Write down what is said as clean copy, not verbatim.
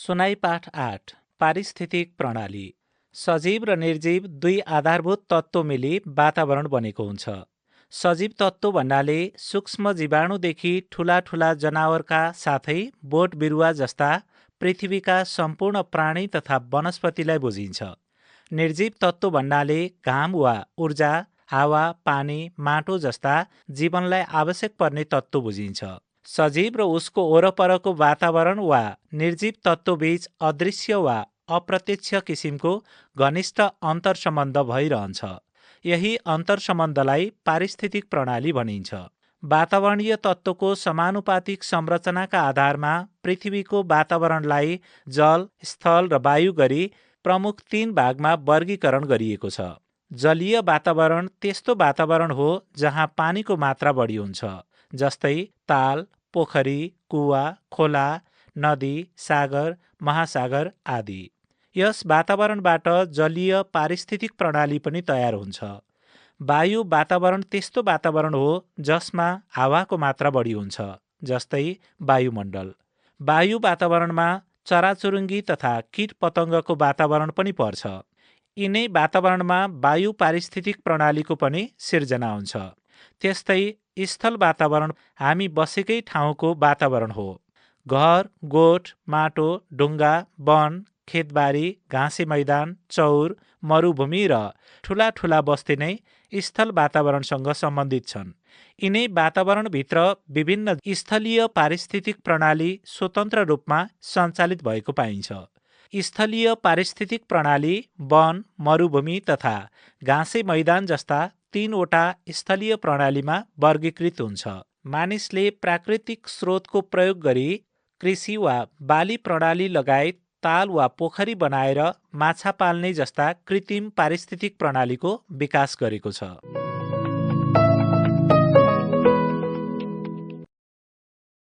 सुनाई पाठ 8 पारिस्थितिक प्रणाली। सजीव र निर्जीव दुई आधारभूत तत्त्व मिली वातावरण बनेको हुन्छ। सजीव तत्त्व भन्नाले सूक्ष्म जीवाणुदेखि ठूला ठूला जनावरका साथै बोट बिरुवा जस्ता पृथ्वीका सम्पूर्ण प्राणी तथा वनस्पतिलाई बुझिन्छ। निर्जीव तत्त्व भन्नाले घाम वा ऊर्जा, हावा, पानी, माटो जस्ता जीवनलाई आवश्यक पर्ने तत्त्व बुझिन्छ। सजीव र उसको वरपरको वातावरण वा निर्जीव तत्त्वबीच अदृश्य वा अप्रत्यक्ष किसिमको घनिष्ठ अन्तर्सम्बन्ध भइरहन्छ। यही अन्तर्सम्बन्धलाई पारिस्थितिक प्रणाली भनिन्छ। वातावरणीय तत्त्वको समानुपातिक संरचनाका आधारमा पृथ्वीको वातावरणलाई जल, स्थल र वायु गरी प्रमुख 3 भागमा वर्गीकरण गरिएको छ। जलीय वातावरण त्यस्तो वातावरण हो जहाँ पानीको मात्रा बढी हुन्छ, जस्तै ताल, पोखरी, कुवा, खोला, नदी, सागर, महासागर आदि। यस वातावरणबाट जलीय पारिस्थितिक प्रणाली पनि तयार हुन्छ। वायु वातावरण त्यस्तो वातावरण हो जसमा हावाको मात्रा बढी हुन्छ, जस्तै वायुमण्डल। वायु वातावरणमा चराचुरुङ्गी तथा कीट पतङ्गको वातावरण पनि पर्छ। यिनै वातावरणमा वायु पारिस्थितिक प्रणालीको पनि सिर्जना हुन्छ। त्यस्तै स्थल वातावरण हामी बसेकै ठाउँको वातावरण हो। घर, गोठ, माटो, ढुङ्गा, वन, खेतबारी, घाँसे मैदान, चौर, मरुभूमि र ठूला ठूला बस्ती नै स्थल वातावरणसँग सम्बन्धित छन्। यिनै वातावरणभित्र विभिन्न स्थलीय पारिस्थितिक प्रणाली स्वतन्त्र रूपमा सञ्चालित भएको पाइन्छ। स्थलीय पारिस्थितिक प्रणाली वन, मरुभूमि तथा घाँसे मैदान जस्ता 3वटा स्थलीय प्रणालीमा वर्गीकृत हुन्छ। मानिसले प्राकृतिक स्रोतको प्रयोग गरी कृषि वा बाली प्रणाली लगायत ताल वा पोखरी बनाएर माछा पाल्ने जस्ता कृत्रिम पारिस्थितिक प्रणालीको विकास गरेको छ।